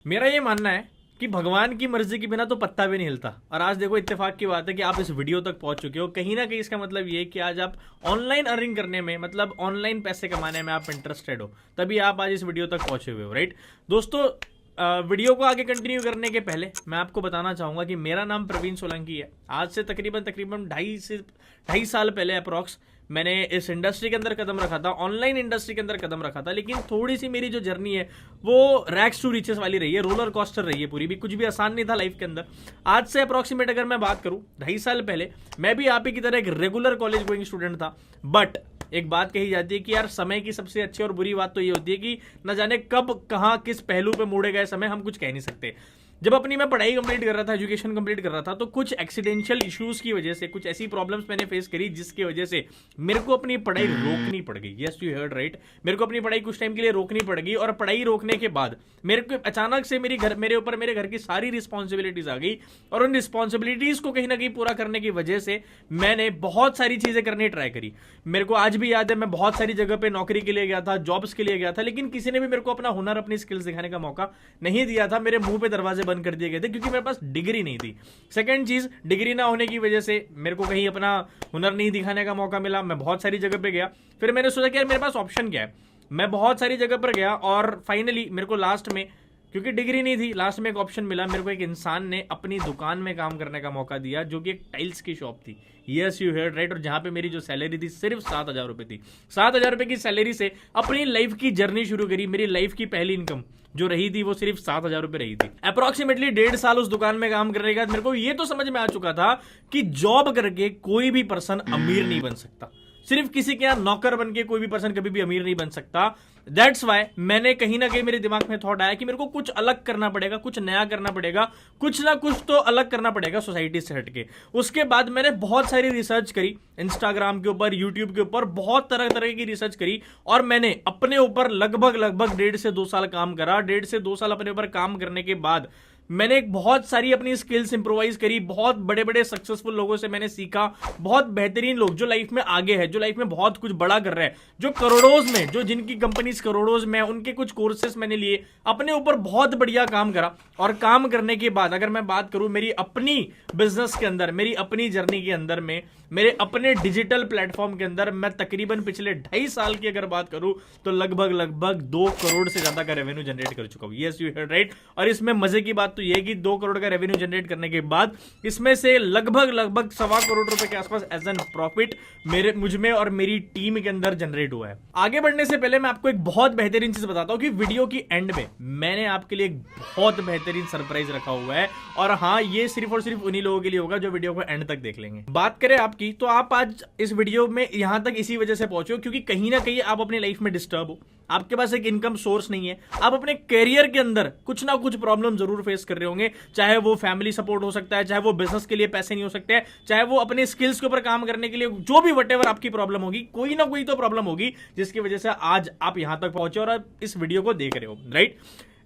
मेरा ये मानना है कि भगवान की मर्जी के बिना तो पत्ता भी नहीं हिलता। और आज देखो इत्तेफाक की बात है कि आप इस वीडियो तक पहुंच चुके हो। कहीं ना कहीं इसका मतलब ये है कि आज आप ऑनलाइन अर्निंग करने में, मतलब ऑनलाइन पैसे कमाने में आप इंटरेस्टेड हो, तभी आप आज इस वीडियो तक पहुंचे हुए हो, राइट दोस्तों। वीडियो को आगे कंटिन्यू करने के पहले मैं आपको बताना चाहूंगा कि मेरा नाम प्रवीण सोलंकी है। आज से तकरीबन 2.5 साल पहले अप्रॉक्स मैंने इस इंडस्ट्री के अंदर कदम रखा था, ऑनलाइन इंडस्ट्री के अंदर कदम रखा था। लेकिन थोड़ी सी मेरी जो जर्नी है वो रैक्स टू रिचेस वाली रही है, रोलर कॉस्टर रही है पूरी भी। कुछ भी आसान नहीं था लाइफ के अंदर। आज से अप्रॉक्सीमेट अगर मैं बात करूं 2.5 साल पहले, मैं भी आप ही की तरह एक रेगुलर कॉलेज गोइंग स्टूडेंट था। बट एक बात कही जाती है कि यार समय की सबसे अच्छी और बुरी बात तो ये होती है कि न जाने कब कहां किस पहलू पे मोड़े गए समय हम कुछ कह नहीं सकते। जब अपनी मैं पढ़ाई कंप्लीट कर रहा था, एजुकेशन कंप्लीट कर रहा था, तो कुछ एक्सीडेंशियल इश्यूज की वजह से, कुछ ऐसी प्रॉब्लम्स मैंने फेस करी जिसकी वजह से मेरे को अपनी पढ़ाई रोकनी पड़ गई। यस यू हर्ड राइट, मेरे को अपनी पढ़ाई कुछ टाइम के लिए रोकनी पड़ गई। और पढ़ाई रोकने के बाद मेरे को अचानक से मेरे घर की सारी रिस्पॉन्सिबिलिटीज आ गई। और उन रिस्पॉन्सिबिलिटीज को कहीं ना कहीं पूरा करने की वजह से मैंने बहुत सारी चीजें करने ट्राई करी। मेरे को आज भी याद है, मैं बहुत सारी जगह पे नौकरी के लिए गया था, जॉब्स के लिए गया था, लेकिन किसी ने भी मेरे को अपना हुनर, अपनी स्किल्स दिखाने का मौका नहीं दिया था। मेरे मुंह पे दरवाजे बंद कर दिए गए थे क्योंकि मेरे पास डिग्री नहीं थी। सेकंड चीज, डिग्री ना होने की वजह से मेरे को कहीं अपना हुनर नहीं दिखाने का मौका मिला। मैं बहुत सारी जगह पे गया, फिर मैंने सोचा कि यार मेरे पास ऑप्शन क्या है। मैं बहुत सारी जगह पर गया और फाइनली मेरे को लास्ट में, क्योंकि डिग्री नहीं थी, लास्ट में एक ऑप्शन मिला। मेरे को एक इंसान ने अपनी दुकान में काम करने का मौका दिया, जो कि एक टाइल्स की शॉप थी। Yes you heard right. और जहां पे मेरी जो सैलरी थी सिर्फ 7,000 रुपए थी। 7,000 रुपए की सैलरी से अपनी लाइफ की जर्नी शुरू करी। मेरी लाइफ की पहली इनकम जो रही थी वो सिर्फ 7,000 रुपए रही थी। अप्रोक्सीमेटली 1.5 साल उस दुकान में काम करने के बाद मेरे को ये तो समझ में आ चुका था कि जॉब करके कोई भी पर्सन अमीर नहीं बन सकता। सिर्फ किसी के यहां नौकर बन के कोई भी पर्सन कभी भी अमीर नहीं बन सकता। दैट्स वाई मैंने कहीं ना कहीं मेरे दिमाग में थॉट आया कि मेरे को कुछ अलग करना पड़ेगा, कुछ नया करना पड़ेगा, कुछ ना कुछ तो अलग करना पड़ेगा सोसाइटी से हटके। उसके बाद मैंने बहुत सारी रिसर्च करी, इंस्टाग्राम के ऊपर, यूट्यूब के ऊपर, बहुत तरह तरह की रिसर्च करी। और मैंने अपने ऊपर लगभग 1.5 से 2 साल काम करा। 1.5 से 2 साल अपने ऊपर काम करने के बाद मैंने बहुत सारी अपनी स्किल्स इंप्रोवाइज करी। बहुत बड़े बड़े सक्सेसफुल लोगों से मैंने सीखा, बहुत बेहतरीन लोग जो लाइफ में आगे है, जो लाइफ में बहुत कुछ बड़ा कर रहे हैं, जो करोड़ों में, जो जिनकी कंपनीज करोड़ों में, उनके कुछ कोर्सेस मैंने लिए, अपने ऊपर बहुत बढ़िया काम करा। और काम करने के बाद अगर मैं बात करूं मेरी अपनी बिजनेस के अंदर, मेरी अपनी जर्नी के अंदर में, मेरे अपने डिजिटल प्लेटफॉर्म के अंदर, मैं तकरीबन पिछले 2.5 साल की अगर बात करूं तो लगभग 2 करोड़ से ज्यादा का रेवेन्यू जनरेट कर चुका हूं। Yes you heard right. और इसमें मजे की बात तो यह है कि 2 करोड़ का रेवेन्यू जनरेट करने के बाद इसमें से लगभग 1.25 करोड़ रुपए के आसपास एज एन प्रॉफिट मुझमें और मेरी टीम के अंदर जनरेट हुआ है। आगे बढ़ने से पहले मैं आपको एक बहुत बेहतरीन चीज बताता हूं कि वीडियो की एंड में मैंने आपके लिए एक बहुत बेहतरीन सरप्राइज रखा हुआ है। और हाँ, ये सिर्फ और सिर्फ उन्हीं लोगों के लिए होगा जो वीडियो को एंड तक देख लेंगे। बात करें आपकी, तो आप आज इस वीडियो में यहां तक इसी वजह से पहुंचे हो क्योंकि कहीं ना कहीं आप अपनी लाइफ में डिस्टर्ब हो, आपके पास एक इनकम सोर्स नहीं है, आप अपने करियर के अंदर कुछ ना कुछ प्रॉब्लम जरूर फेस कर रहे होंगे। चाहे वो फैमिली सपोर्ट हो सकता है, चाहे वो बिजनेस के लिए पैसे नहीं हो सकते हैं, चाहे वो अपने स्किल्स के ऊपर काम करने के लिए, जो भी वटेवर आपकी प्रॉब्लम होगी, कोई ना कोई तो प्रॉब्लम होगी जिसकी वजह से आज आप यहां तक पहुंचे और आप इस वीडियो को देख रहे हो, राइट।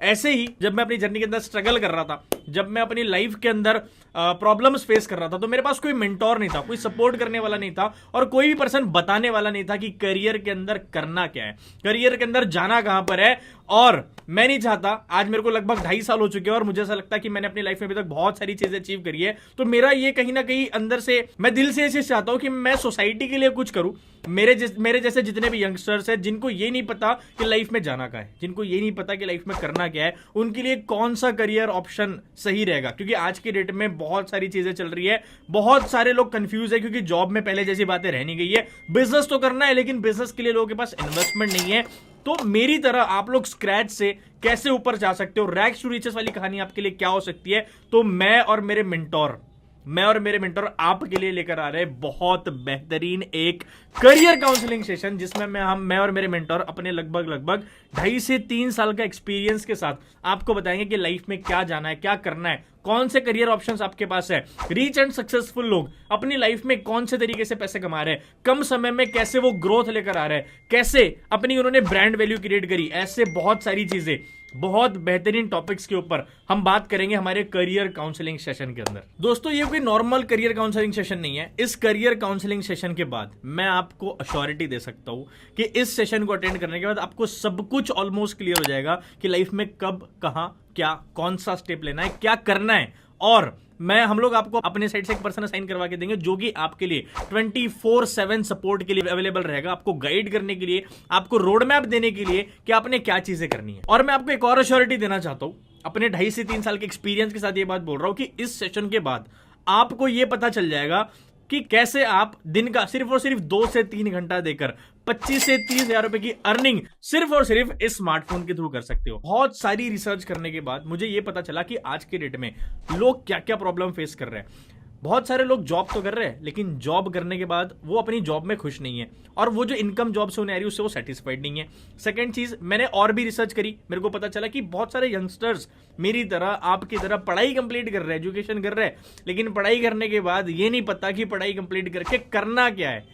ऐसे ही जब मैं अपनी जर्नी के अंदर स्ट्रगल कर रहा था, जब मैं अपनी लाइफ के अंदर प्रॉब्लम्स फेस कर रहा था, तो मेरे पास कोई मेंटोर नहीं था, कोई सपोर्ट करने वाला नहीं था और कोई भी पर्सन बताने वाला नहीं था कि करियर के अंदर करना क्या है, करियर के अंदर जाना कहां पर है। और मैं नहीं चाहता, आज मेरे को लगभग 2.5 साल हो चुके हैं और मुझे ऐसा लगता है कि मैंने अपनी लाइफ में अभी तक बहुत सारी चीजें अचीव करी है। तो मेरा ये कहीं ना कहीं अंदर से, मैं दिल से ऐसे चाहता हूं कि मैं सोसाइटी के लिए कुछ करूं। मेरे जैसे जितने भी यंगस्टर्स हैं जिनको ये नहीं पता कि लाइफ में जाना क्या है, जिनको ये नहीं पता कि लाइफ में करना क्या है, उनके लिए कौन सा करियर ऑप्शन सही रहेगा। क्योंकि आज की डेट में बहुत सारी चीजें चल रही है, बहुत सारे लोग कंफ्यूज है क्योंकि जॉब में पहले जैसी बातें रह नहीं गई है। बिजनेस तो करना है लेकिन बिजनेस के लिए लोगों के पास इन्वेस्टमेंट नहीं है। तो मेरी तरह आप लोग स्क्रैच से कैसे ऊपर जा सकते हो, रैग्स टू रिचेस वाली कहानी आपके लिए क्या हो सकती है, तो मैं और मेरे मेंटर आपके लिए लेकर आ रहे हैं बहुत बेहतरीन एक करियर काउंसलिंग सेशन, जिसमें मैं और मेरे मेंटर अपने लगभग 2.5 से 3 साल का एक्सपीरियंस के साथ आपको बताएंगे कि लाइफ में क्या जाना है, क्या करना है, कौन से करियर ऑप्शंस आपके पास है। रिच एंड सक्सेसफुल लोग अपनी लाइफ में कौन से तरीके से पैसे कमा रहे हैं, कम समय में कैसे वो ग्रोथ लेकर आ रहे हैं, कैसे अपनी उन्होंने ब्रांड वैल्यू क्रिएट करी, ऐसे बहुत सारी चीजें बहुत बेहतरीन टॉपिक्स के ऊपर हम बात करेंगे हमारे करियर काउंसलिंग सेशन के अंदर। दोस्तों ये कोई नॉर्मल करियर काउंसलिंग सेशन नहीं है। इस करियर काउंसलिंग सेशन के बाद मैं आपको अश्योरिटी दे सकता हूं कि इस सेशन को अटेंड करने के बाद आपको सब कुछ ऑलमोस्ट क्लियर हो जाएगा कि लाइफ में कब, कहां, क्या, कौन सा स्टेप लेना है, क्या करना है। और हम लोग आपको अपने साइड से एक पर्सन असाइन करवा के देंगे जो कि आपके लिए 24/7 सपोर्ट के लिए अवेलेबल रहेगा, आपको गाइड करने के लिए, आपको रोड मैप देने के लिए कि आपने क्या चीजें करनी है। और मैं आपको एक और अश्योरिटी देना चाहता हूं, अपने 2.5 से 3 साल के एक्सपीरियंस के साथ ये बात बोल रहा हूं कि इस सेशन के बाद आपको यह पता चल जाएगा कि कैसे आप दिन का सिर्फ और सिर्फ 2 से 3 घंटा देकर 25 से 30 हजार रुपए की अर्निंग सिर्फ और सिर्फ इस स्मार्टफोन के थ्रू कर सकते हो। बहुत सारी रिसर्च करने के बाद मुझे यह पता चला कि आज के डेट में लोग क्या क्या प्रॉब्लम फेस कर रहे हैं। बहुत सारे लोग जॉब तो कर रहे हैं, लेकिन जॉब करने के बाद वो अपनी जॉब में खुश नहीं है, और वो जो इनकम जॉब से उन्हें आ रही है उससे वो सेटिस्फाइड नहीं है। सेकंड चीज, मैंने और भी रिसर्च करी, मेरे को पता चला कि बहुत सारे यंगस्टर्स मेरी तरह, आपकी तरह पढ़ाई कंप्लीट कर रहे हैं, एजुकेशन कर रहे हैं, लेकिन पढ़ाई करने के बाद ये नहीं पता कि पढ़ाई कंप्लीट करके करना क्या है।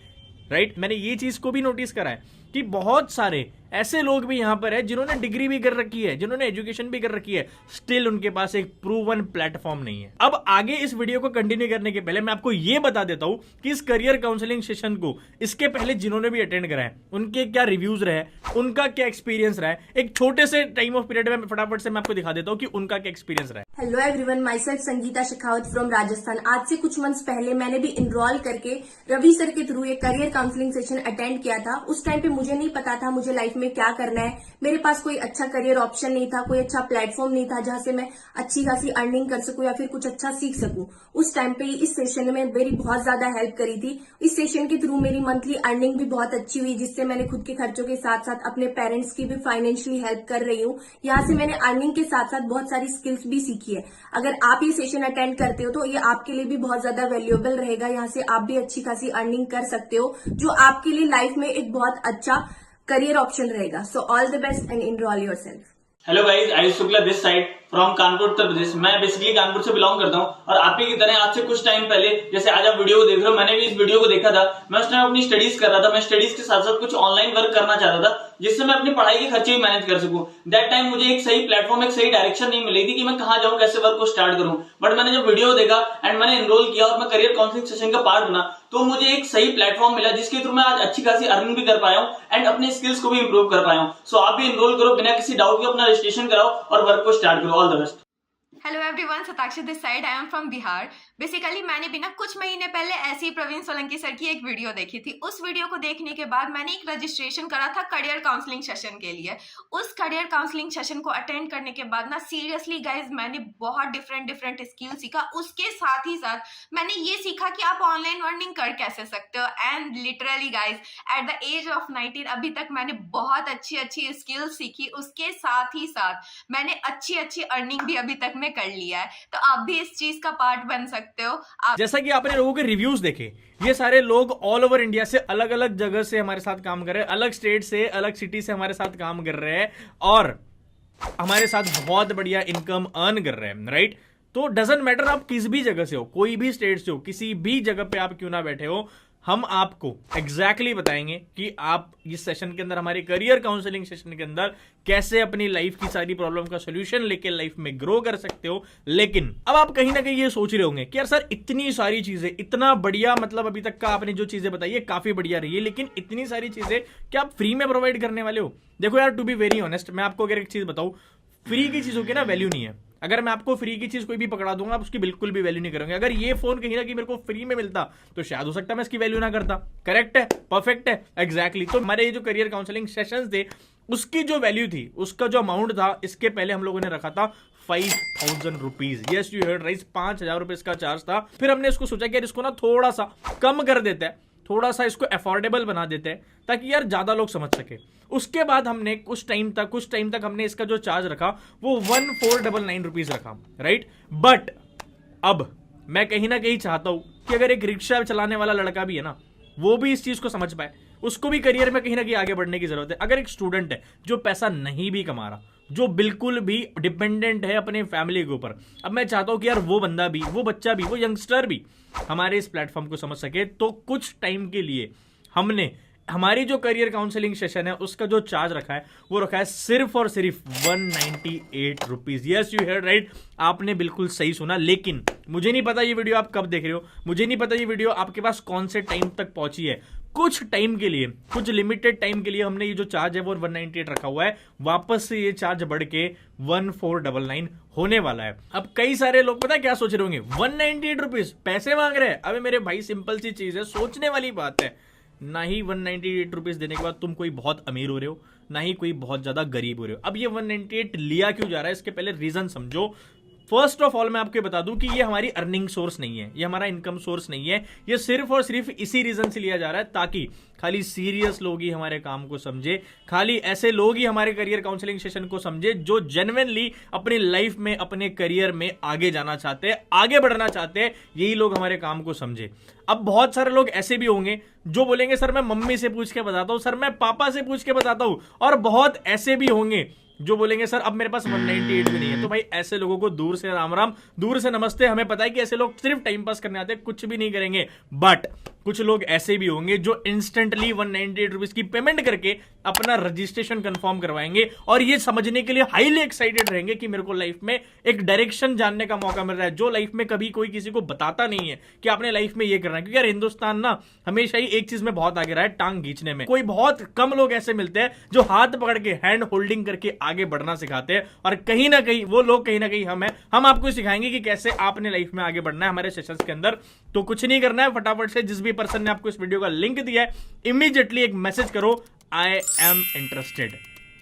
राइट, मैंने ये चीज को भी नोटिस करा है कि बहुत सारे ऐसे लोग भी यहां पर है जिन्होंने डिग्री भी कर रखी है, जिन्होंने एजुकेशन भी कर रखी है, स्टिल उनके पास एक प्रूवन प्लेटफॉर्म नहीं है। अब आगे इस वीडियो को कंटिन्यू करने के पहले मैं आपको यह बता देता हूं कि इस करियर काउंसलिंग सेशन को इसके पहले जिन्होंने भी अटेंड करा है उनके क्या रिव्यूज रहे, उनका क्या एक्सपीरियंस रहा है। एक छोटे से टाइम ऑफ पीरियड में फटाफट से मैं आपको दिखा देता हूं कि उनका क्या एक्सपीरियंस रहा है। Hello everyone, my self Sangeeta Shekhawat from Rajasthan. आज से कुछ मंथ्स पहले मैंने भी इनरोल करके रवि सर के थ्रू एक करियर काउंसलिंग सेशन अटेंड किया था। उस टाइम पे मुझे नहीं पता था मुझे लाइफ में क्या करना है, मेरे पास कोई अच्छा करियर ऑप्शन नहीं था, कोई अच्छा प्लेटफॉर्म नहीं था जहां से मैं अच्छी खासी अर्निंग कर सकूं या फिर कुछ अच्छा सीख सकूं। उस टाइम पे इस सेशन में मेरी बहुत ज्यादा हेल्प करी थी। इस सेशन के थ्रू मेरी मंथली अर्निंग भी बहुत अच्छी हुई, जिससे मैंने खुद के खर्चों के साथ साथ अपने पेरेंट्स की भी फाइनेंशियली हेल्प कर रही हूँ। यहाँ से मैंने अर्निंग के साथ साथ बहुत सारी स्किल्स भी सीखी है। अगर आप ये सेशन अटेंड करते हो तो ये आपके लिए भी बहुत ज्यादा वैल्यूएबल रहेगा। यहाँ से आप भी अच्छी खासी अर्निंग कर सकते हो, जो आपके लिए लाइफ में एक बहुत अच्छा करियर ऑप्शन रहेगा। So all the best and enrol yourself. Hello guys, Ayush Shukla this side from Kanpur Uttar Pradesh. मैं बेसिकली कानपुर से बिलोंग करता हूं और आप ही की तरह आज से कुछ टाइम पहले, जैसे आज आप वीडियो को देख रहे हो, मैंने भी इस वीडियो को देखा था। मैं उस टाइम अपनी स्टडीज कर रहा था। मैं स्टडीज के साथ साथ कुछ ऑनलाइन वर्क करना चाहता था जिससे मैं अपनी पढ़ाई के खर्चे भी मैनेज कर सकूं। दैट टाइम मुझे एक सही प्लेटफॉर्म, एक सही डायरेक्शन नहीं मिली थी कि मैं कहां जाऊं, कैसे वर्क को स्टार्ट करूं। बट मैंने जब वीडियो देखा एंड मैंने एनरोल किया और मैं करियर काउंसलिंग सेशन का पार्ट बना, तो मुझे एक सही प्लेटफॉर्म मिला जिसके थ्रू मैं आज अच्छी खासी अर्निंग भी कर पाया हूं एंड अपने स्किल्स को भी इंप्रूव कर पाया हूं। सो आप भी एनरोल करो, बिना किसी डाउट के अपना रजिस्ट्रेशन कराओ और वर्क को स्टार्ट करो। All the best. Hello everyone, Satakshi this side. I am from Bihar. Basically मैंने भी ना कुछ महीने पहले ऐसे ही प्रवीण सोलंकी सर की एक वीडियो देखी थी। उस वीडियो को देखने के बाद मैंने एक रजिस्ट्रेशन करा था करियर काउंसलिंग सेशन के लिए। उस करियर काउंसलिंग सेशन को अटेंड करने के बाद ना सीरियसली गाइज मैंने बहुत डिफरेंट स्किल सीखा। उसके साथ ही साथ मैंने ये सीखा कि आप ऑनलाइन अर्निंग कर कैसे सकते हो। And literally guys at the age of 19 अभी तक मैंने बहुत अच्छी स्किल सीखी। उसके साथ ही साथ मैंने अच्छी अर्निंग भी अभी तक में कर लिया है। तो आप भी इस चीज का पार्ट बन सकते हो। जैसा कि आपने लोगों के रिव्यूज देखे, ये सारे लोग ऑल ओवर इंडिया से अलग अलग जगह से हमारे साथ काम कर रहे हैं, अलग स्टेट से, अलग सिटी से हमारे साथ काम कर रहे हैं और हमारे साथ बहुत बढ़िया इनकम अर्न कर रहे हैं। राइट, तो डजंट मैटर आप किस भी जगह से हो, कोई भी स्टेट से हो, किसी भी जगह पे आप क्यों ना बैठे हो, हम आपको एग्जैक्टली बताएंगे कि आप इस सेशन के अंदर, हमारे करियर काउंसलिंग सेशन के अंदर, कैसे अपनी लाइफ की सारी प्रॉब्लम का सोल्यूशन लेके लाइफ में ग्रो कर सकते हो। लेकिन अब आप कहीं ना कहीं ये सोच रहे होंगे कि यार सर इतनी सारी चीजें, इतना बढ़िया, मतलब अभी तक का आपने जो चीजें बताई है काफी बढ़िया रही है, लेकिन इतनी सारी चीजें क्या आप फ्री में प्रोवाइड करने वाले हो? देखो यार, टू बी वेरी ऑनेस्ट, मैं आपको अगर एक चीज बताऊं, फ्री की चीजों की ना वैल्यू नहीं है। अगर मैं आपको फ्री की चीज कोई भी पकड़ा दूंगा आप उसकी बिल्कुल भी वैल्यू नहीं करोगे। अगर ये फोन कहीं ना कहीं मेरे को फ्री में मिलता तो शायद हो सकता है मैं इसकी वैल्यू ना करता। करेक्ट है, परफेक्ट है, एग्जैक्टली। तो हमारे ये जो करियर काउंसलिंग सेशंस थे उसकी जो वैल्यू थी, उसका जो अमाउंट था, इसके पहले हम लोगों ने रखा था 5,000 rupees. Yes you heard right, 5,000 रुपए इसका चार्ज था। फिर हमने इसको सोचा कि यार इसको ना थोड़ा सा कम कर देते हैं, थोड़ा सा इसको अफोर्डेबल बना देते हैं ताकि यार ज्यादा लोग समझ सके। उसके बाद हमने कुछ टाइम तक हमने इसका जो चार्ज रखा वो 1499 रुपीज रखा। राइट, बट अब मैं कहीं ना कहीं चाहता हूं कि अगर एक रिक्शा चलाने वाला लड़का भी है ना, वो भी इस चीज को समझ पाए, उसको भी करियर में कहीं ना कहीं आगे बढ़ने की जरूरत है। अगर एक स्टूडेंट है जो पैसा नहीं भी कमा रहा, जो बिल्कुल भी डिपेंडेंट है अपने फैमिली के ऊपर, अब मैं चाहता हूं कि यार वो बंदा भी, वो बच्चा भी, वो यंगस्टर भी हमारे इस प्लेटफॉर्म को समझ सके। तो कुछ टाइम के लिए हमने हमारी जो करियर काउंसलिंग सेशन है उसका जो चार्ज रखा है वो रखा है सिर्फ और सिर्फ 198 रुपीज। यस, यू हेard राइट, आपने बिल्कुल सही सुना। लेकिन मुझे नहीं पता ये वीडियो आप कब देख रहे हो, मुझे नहीं पता ये वीडियो आपके पास कौन से टाइम तक पहुंची है। कुछ टाइम के लिए, कुछ लिमिटेड टाइम के लिए हमने ये जो चार्ज है वो 198 रखा हुआ है। वापस से ये चार्ज बढ़ के 1499 होने वाला है। अब कई सारे लोग पता है क्या सोच रहे होंगे, 198 रुपीज पैसे मांग रहे हैं। अबे मेरे भाई, सिंपल सी चीज है, सोचने वाली बात है। ना ही 198 रुपीज देने के बाद तुम कोई बहुत अमीर हो रहे हो, ना ही कोई बहुत ज्यादा गरीब हो रहे हो। अब ये 198 लिया क्यों जा रहा है, इसके पहले रीजन समझो। फर्स्ट ऑफ ऑल मैं आपको बता दूं कि ये हमारी अर्निंग सोर्स नहीं है, ये हमारा इनकम सोर्स नहीं है। ये सिर्फ और सिर्फ इसी रीजन से लिया जा रहा है ताकि खाली सीरियस लोग ही हमारे काम को समझे, खाली ऐसे लोग ही हमारे करियर काउंसलिंग सेशन को समझे जो जेन्युइनली अपनी लाइफ में, अपने करियर में आगे जाना चाहते हैं, आगे बढ़ना चाहते हैं। यही लोग हमारे काम को समझे। अब बहुत सारे लोग ऐसे भी होंगे जो बोलेंगे सर मैं मम्मी से पूछ के बताता हूं, सर मैं पापा से पूछ के बताता हूं, और बहुत ऐसे भी होंगे जो बोलेंगे सर अब मेरे पास 198 भी नहीं है। तो भाई ऐसे लोगों को दूर से राम राम, दूर से नमस्ते। हमें पता है कि ऐसे लोग सिर्फ टाइम पास करने आते हैं, कुछ भी नहीं करेंगे। बट कुछ लोग ऐसे भी होंगे जो इंस्टेंटली 198 रुपीज की पेमेंट करके अपना रजिस्ट्रेशन कंफर्म करवाएंगे और ये समझने के लिए हाईली एक्साइटेड रहेंगे कि मेरे को लाइफ में एक डायरेक्शन जानने का मौका मिल रहा है, जो लाइफ में कभी कोई किसी को बताता नहीं है कि आपने लाइफ में ये करना है। क्योंकि यार हिंदुस्तान ना हमेशा ही एक चीज में बहुत आगे रहा है, टांग खींचने में। कोई बहुत कम लोग ऐसे मिलते हैं जो हाथ पकड़ के, हैंड होल्डिंग करके आगे बढ़ना सिखाते हैं, और कहीं ना कहीं वो लोग कहीं ना कहीं हम आपको सिखाएंगे कि कैसे आपने लाइफ में आगे बढ़ना है हमारे सेशंस के अंदर। तो कुछ नहीं करना है, फटाफट से जिस भी पर्सन ने आपको इस वीडियो का लिंक दिया है इमीडिएटली एक मैसेज करो, I am interested.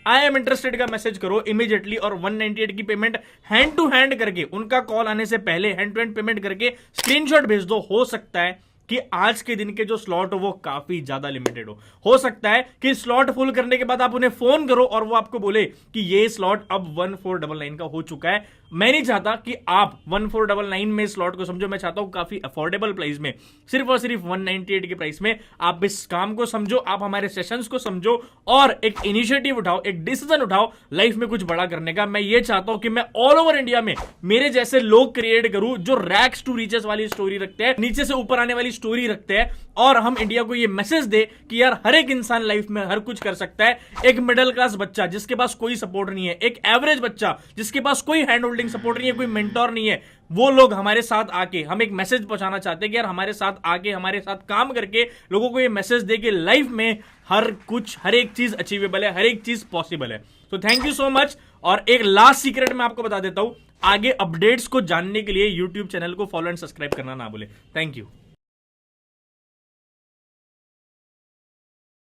I am interested का मैसेज करो इमीडिएटली, और 198 की पेमेंट हैंड टू हैंड करके, उनका कॉल आने से पहले हैंड टू हैंड पेमेंट करके स्क्रीनशॉट भेज दो। हो सकता है कि आज के दिन के जो स्लॉट हो वो काफी ज्यादा लिमिटेड हो सकता है कि स्लॉट फुल करने के बाद आप उन्हें फोन करो और वो आपको बोले कि ये स्लॉट अब 1499 का हो चुका है। मैं नहीं चाहता कि आप 1499 में स्लॉट को समझो, मैं चाहता हूं काफी अफोर्डेबल प्राइस में, सिर्फ और सिर्फ 198 के प्राइस में आप इस काम को समझो, आप हमारे सेशंस को समझो और एक इनिशिएटिव उठाओ, एक डिसीजन उठाओ लाइफ में कुछ बड़ा करने का। मैं ये चाहता हूं कि मैं ऑल ओवर इंडिया में मेरे जैसे लोग क्रिएट करूं जो रैक्स टू रीचेस वाली स्टोरी रखते हैं, नीचे से ऊपर आने वाली स्टोरी रखते हैं, और हम इंडिया को ये मैसेज दे कि यार हर एक इंसान लाइफ में हर कुछ कर सकता है। एक मिडिल क्लास बच्चा जिसके पास कोई सपोर्ट नहीं है, एक एवरेज बच्चा जिसके पास कोई हैंड होल्डिंग सपोर्ट नहीं है, कोई मेंटोर नहीं है, वो लोग हमारे साथ आके, हम एक मैसेज पहुंचाना चाहते हैं कि यार हमारे साथ आके, हमारे साथ काम करके लोगों को ये मैसेज दे कि लाइफ में हर कुछ, हर एक चीज अचीवेबल है, हर एक चीज पॉसिबल है। तो थैंक यू सो मच। और एक लास्ट सीक्रेट मैं आपको बता देता हूं, आगे अपडेट्स को जानने के लिए YouTube चैनल को फॉलो एंड सब्सक्राइब करना ना भूले। Thank you.